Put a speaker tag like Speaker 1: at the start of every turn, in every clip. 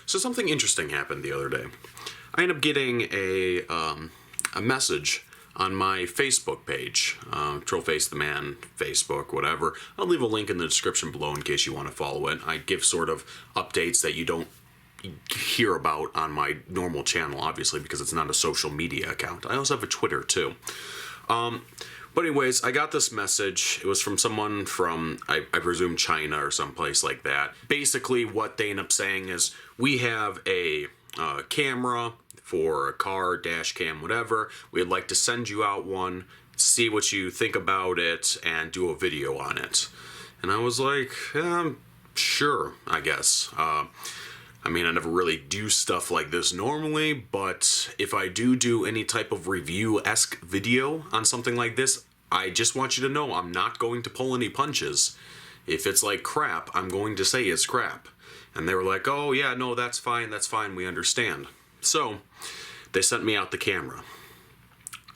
Speaker 1: So something interesting happened the other day. I ended up getting a message on my Facebook page, Trollface the Man, Facebook, whatever. I'll leave a link in the description below in case you want to follow it. I give sort of updates that you don't hear about on my normal channel, obviously, because it's not a social media account. I also have a Twitter, too. But anyways, I got this message. It was from someone from, I presume, China or someplace like that. Basically, what they end up saying is, we have a camera for a car, dash cam, whatever. We'd like to send you out one, see what you think about it, and do a video on it. And I was like, sure, I guess. I mean, I never really do stuff like this normally, but if I do any type of review-esque video on something like this, I just want you to know I'm not going to pull any punches. If it's like crap, I'm going to say it's crap. And they were like, oh yeah, no, that's fine, we understand. So, they sent me out the camera.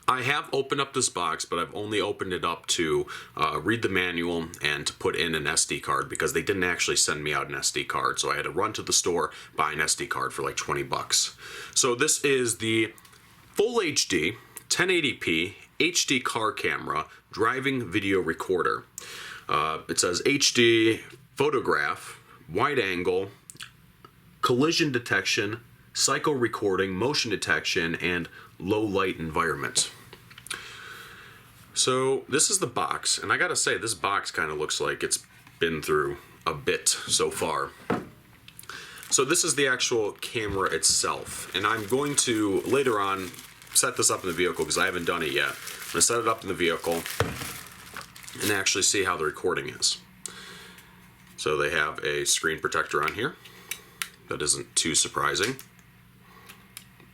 Speaker 1: I have opened up this box, but I've only opened it up to read the manual and to put in an SD card because they didn't actually send me out an SD card. So I had to run to the store, buy an SD card for like 20 bucks. So this is the Full HD, 1080p, HD car camera, driving video recorder. It says HD, photograph, wide angle, collision detection, cycle recording, motion detection, and low light environment. So this is the box, and I gotta say, this box kind of looks like it's been through a bit so far. So this is the actual camera itself, and I'm going to, later on, set this up in the vehicle because I haven't done it yet. I'm gonna set it up in the vehicle and actually see how the recording is. So they have a screen protector on here. That isn't too surprising.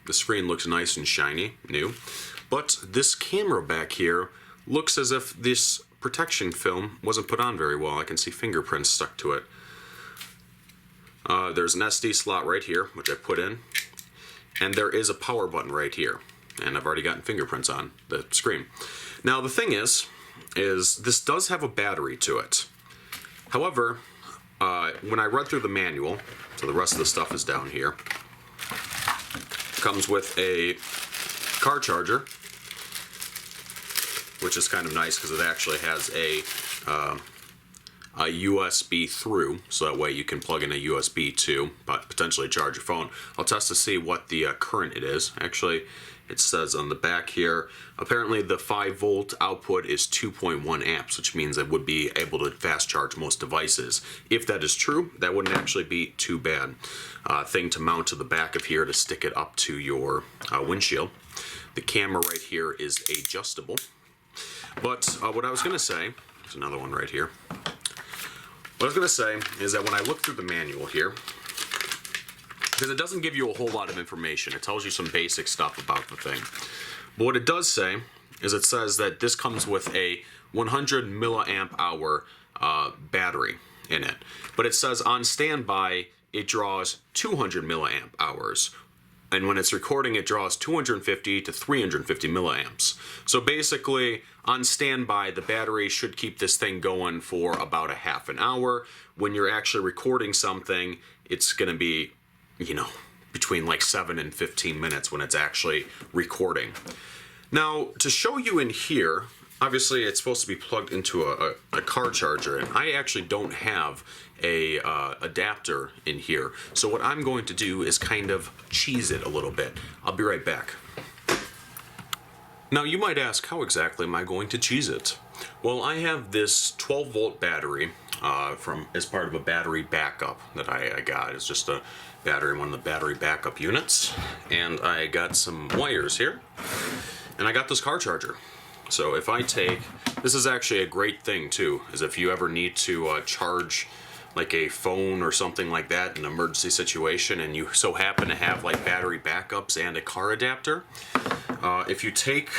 Speaker 1: The screen looks nice and shiny, new. But this camera back here looks as if this protection film wasn't put on very well. I can see fingerprints stuck to it. There's an SD slot right here, which I put in. And there is a power button right here. And I've already gotten fingerprints on the screen. Now the thing is this does have a battery to it. However, when I read through the manual, so the rest of the stuff is down here, comes with a car charger, which is kind of nice because it actually has a USB through, so that way you can plug in a USB to potentially charge your phone. I'll test to see what the current it is. Actually, it says on the back here, apparently the 5-volt output is 2.1 amps, which means it would be able to fast charge most devices. If that is true, that wouldn't actually be too bad. Thing to mount to the back of here to stick it up to your windshield. The camera right here is adjustable. But what I was going to say, there's another one right here. What I was going to say is that when I look through the manual here, because it doesn't give you a whole lot of information, it tells you some basic stuff about the thing. But what it does say is it says that this comes with a 100 milliamp hour battery in it. But it says on standby, it draws 200 milliamp hours. And when it's recording, it draws 250 to 350 milliamps. So basically, on standby, the battery should keep this thing going for about a half an hour. When you're actually recording something, it's going to be, you know, between like 7 and 15 minutes when it's actually recording. Now, to show you in here, obviously it's supposed to be plugged into a car charger, and I actually don't have a adapter in here. So what I'm going to do is kind of cheese it a little bit. I'll be right back. Now you might ask, how exactly am I going to cheese it? Well, I have this 12-volt battery as part of a battery backup that I got. It's just a battery in one of the battery backup units, and I got some wires here, and I got this car charger. So if I take, this is actually a great thing too, is if you ever need to charge like a phone or something like that in an emergency situation, and you so happen to have like battery backups and a car adapter, if you take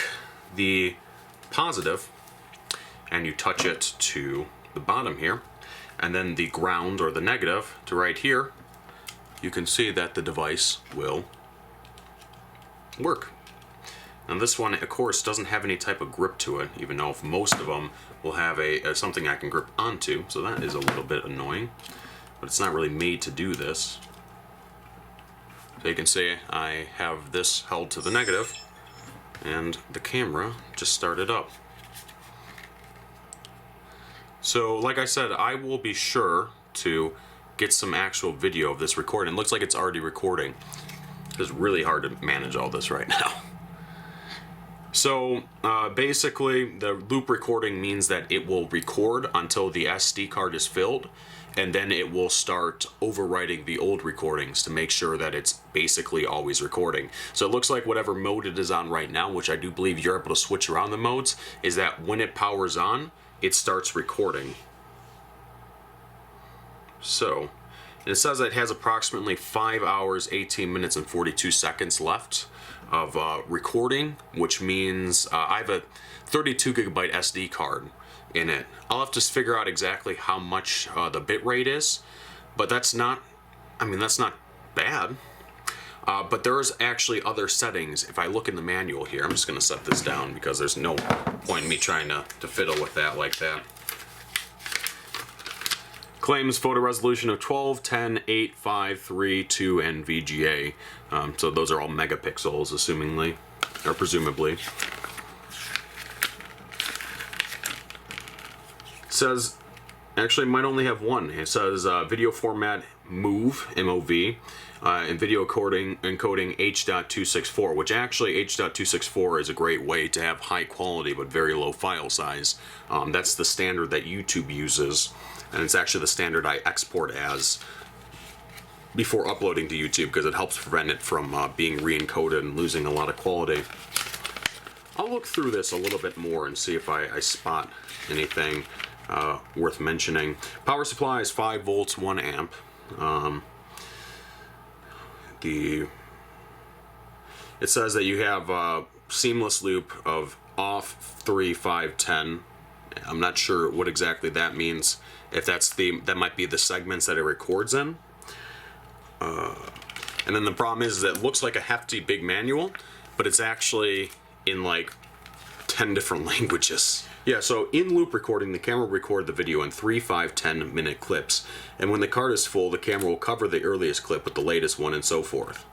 Speaker 1: the positive and you touch it to the bottom here, and then the ground or the negative to right here, you can see that the device will work. And this one, of course, doesn't have any type of grip to it, even though most of them will have something I can grip onto, so that is a little bit annoying. But it's not really made to do this. So you can see I have this held to the negative, and the camera just started up. So like I said, I will be sure to get some actual video of this recording. It looks like it's already recording. It's really hard to manage all this right now. So basically, the loop recording means that it will record until the SD card is filled, and then it will start overwriting the old recordings to make sure that it's basically always recording. So it looks like whatever mode it is on right now, which I do believe you're able to switch around the modes, is that when it powers on, it starts recording. So, and it says that it has approximately 5 hours, 18 minutes, and 42 seconds left of recording, which means I have a 32 gigabyte SD card in it. I'll have to figure out exactly how much the bit rate is, but that's not, I mean, that's not bad. But there's actually other settings. If I look in the manual here, I'm just going to set this down because there's no point in me trying to fiddle with that like that. Claims photo resolution of 12, 10, 8, 5, 3, 2, and VGA. So those are all megapixels, assumingly, or presumably. It says, actually, it might only have one. It says video format MOV, M-O-V, and video encoding H.264, which actually H.264 is a great way to have high quality but very low file size. That's the standard that YouTube uses, and it's actually the standard I export as before uploading to YouTube because it helps prevent it from being re-encoded and losing a lot of quality. I'll look through this a little bit more and see if I spot anything worth mentioning. Power supply is 5 volts, 1 amp. It says that you have a seamless loop of off, 3, 5, 10. I'm not sure what exactly that means. If that might be the segments that it records in. And then the problem is that it looks like a hefty big manual, but it's actually in like 10 different languages. Yeah, so in loop recording, the camera will record the video in 3, 5, 10 minute clips. And when the card is full, the camera will cover the earliest clip with the latest one and so forth.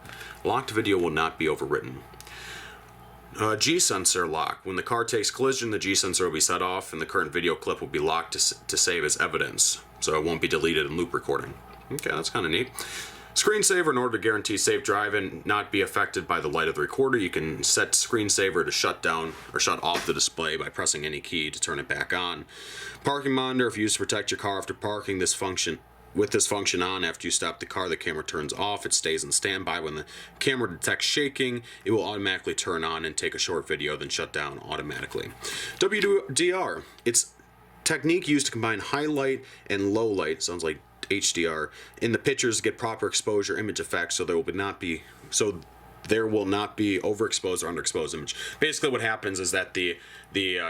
Speaker 1: Locked video will not be overwritten. G-sensor lock. When the card takes collision, the G-sensor will be set off and the current video clip will be locked to save as evidence. So it won't be deleted in loop recording. Okay, that's kind of neat. Screensaver, in order to guarantee safe drive and not be affected by the light of the recorder, you can set screensaver to shut down or shut off the display by pressing any key to turn it back on. Parking monitor, if used to protect your car after parking, with this function on, after you stop the car, the camera turns off. It stays in standby. When the camera detects shaking, it will automatically turn on and take a short video, then shut down automatically. WDR, it's technique used to combine highlight and low light, sounds like HDR, in the pictures to get proper exposure image effects, so there will not be overexposed or underexposed image. Basically what happens is that the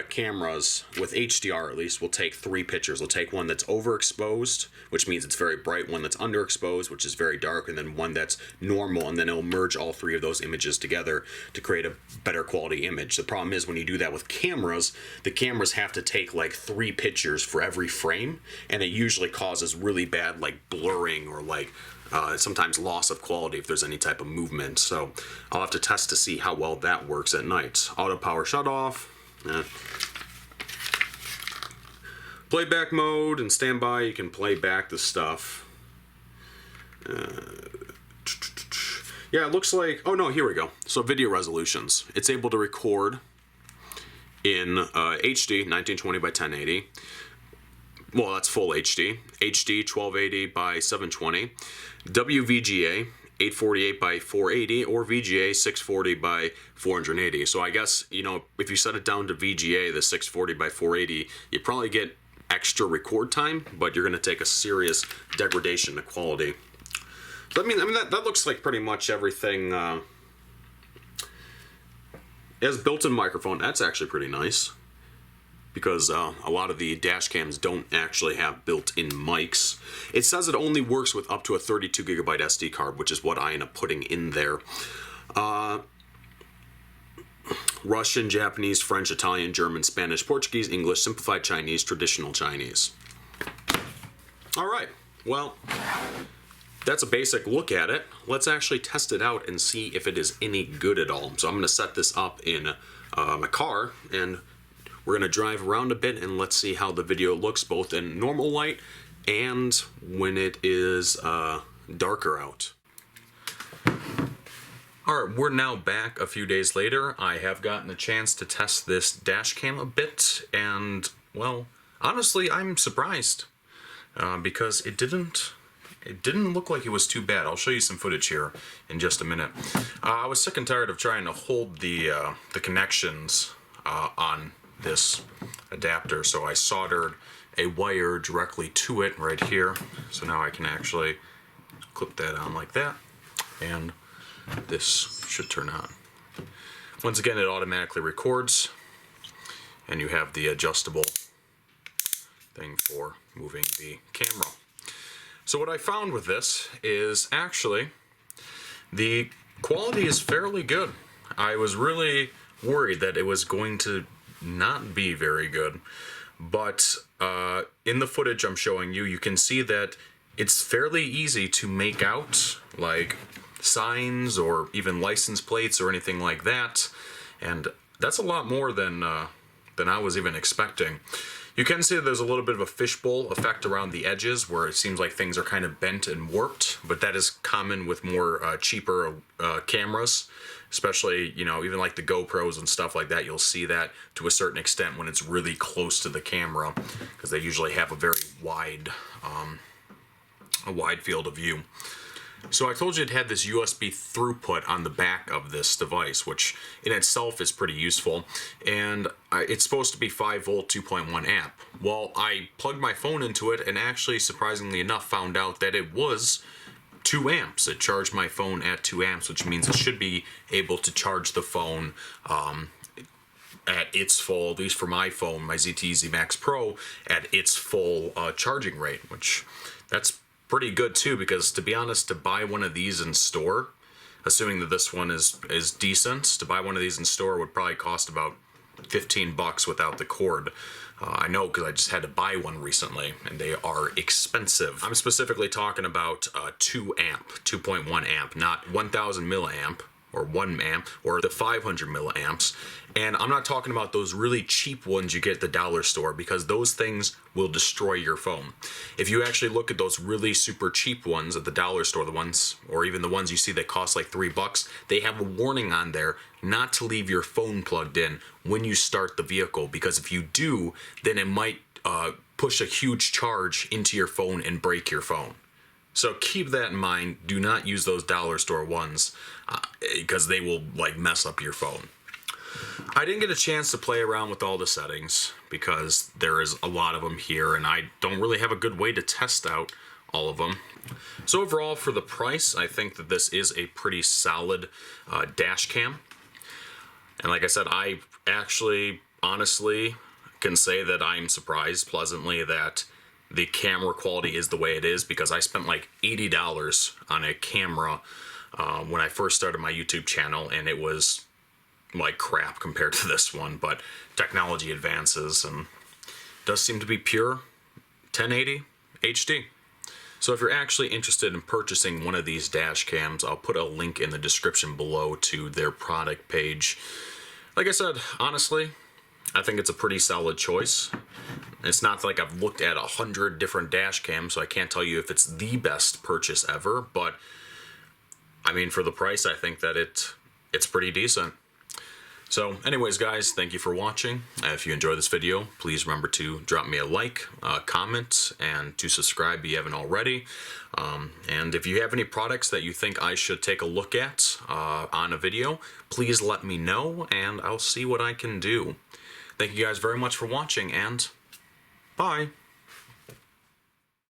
Speaker 1: cameras with HDR at least will take 3 pictures. They'll take one that's overexposed, which means it's very bright, one that's underexposed, which is very dark, and then one that's normal, and then it'll merge all 3 of those images together to create a better quality image. The problem is when you do that with cameras, the cameras have to take like 3 pictures for every frame, and it usually causes really bad like blurring or like sometimes loss of quality if there's any type of movement. So I'll have to test to see how well that works at night. Auto power shut off. Playback mode and standby, you can play back the stuff. Yeah, it looks like, oh no, here we go. So video resolutions. It's able to record in HD, 1920 by 1080. Well, that's full HD. HD 1280 by 720. WVGA 848 by 480 or VGA 640 by 480. So I guess, you know, if you set it down to VGA, the 640 by 480, you probably get extra record time, but you're going to take a serious degradation to quality. So, I mean that looks like pretty much everything. It has built-in microphone. That's actually pretty nice, because a lot of the dash cams don't actually have built-in mics. It says it only works with up to a 32 gigabyte SD card, which is what I end up putting in there. Russian, Japanese, French, Italian, German, Spanish, Portuguese, English, simplified Chinese, traditional Chinese. All right, well, that's a basic look at it. Let's actually test it out and see if it is any good at all. So I'm going to set this up in my car, and we're going to drive around a bit, and let's see how the video looks both in normal light and when it is darker out. Alright, we're now back a few days later. I have gotten a chance to test this dash cam a bit, and, well, honestly, I'm surprised. Because it didn't look like it was too bad. I'll show you some footage here in just a minute. I was sick and tired of trying to hold the connections on this adapter, so I soldered a wire directly to it right here. So now I can actually clip that on like that, and this should turn on. Once again, it automatically records, and you have the adjustable thing for moving the camera. So what I found with this is actually the quality is fairly good. I was really worried that it was going to not be very good, but in the footage I'm showing you, you can see that it's fairly easy to make out, like signs or even license plates or anything like that, and that's a lot more than I was even expecting. You can see that there's a little bit of a fishbowl effect around the edges where it seems like things are kind of bent and warped, but that is common with more cheaper cameras, especially, you know, even like the GoPros and stuff like that. You'll see that to a certain extent when it's really close to the camera, because they usually have a very wide field of view. So I told you it had this USB throughput on the back of this device, which in itself is pretty useful, and it's supposed to be 5 volt 2.1 amp. Well, I plugged my phone into it and actually, surprisingly enough, found out that it was 2 amps. It charged my phone at 2 amps, which means it should be able to charge the phone at its full, at least for my phone, my ZTE Max Pro, at its full charging rate, which that's pretty good too, because to be honest, to buy one of these in store, assuming that this one is decent, to buy one of these in store would probably cost about $15 without the cord. I know because I just had to buy one recently, and they are expensive. I'm specifically talking about 2 amp, 2.1 amp, not 1000 milliamp or 1 amp or the 500 milliamps. And I'm not talking about those really cheap ones you get at the dollar store, because those things will destroy your phone. If you actually look at those really super cheap ones at the dollar store, the ones, or even the ones you see that cost like $3, they have a warning on there not to leave your phone plugged in when you start the vehicle, because if you do, then it might push a huge charge into your phone and break your phone. So keep that in mind. Do not use those dollar store ones because they will like mess up your phone. I didn't get a chance to play around with all the settings because there is a lot of them here, and I don't really have a good way to test out all of them. So overall, for the price, I think that this is a pretty solid dash cam. And like I said, I actually honestly can say that I'm surprised pleasantly that the camera quality is the way it is, because I spent like $80 on a camera when I first started my YouTube channel, and it was like crap compared to this one. But technology advances, and it does seem to be pure 1080 HD. So if you're actually interested in purchasing one of these dash cams, I'll put a link in the description below to their product page. Like I said, honestly, I think it's a pretty solid choice. It's not like I've looked at 100 different dash cams, so I can't tell you if it's the best purchase ever, but I mean, for the price, I think that it's pretty decent. So anyways, guys, thank you for watching. If you enjoyed this video, please remember to drop me a like, comment, and to subscribe if you haven't already. And if you have any products that you think I should take a look at on a video, please let me know, and I'll see what I can do. Thank you guys very much for watching, and bye.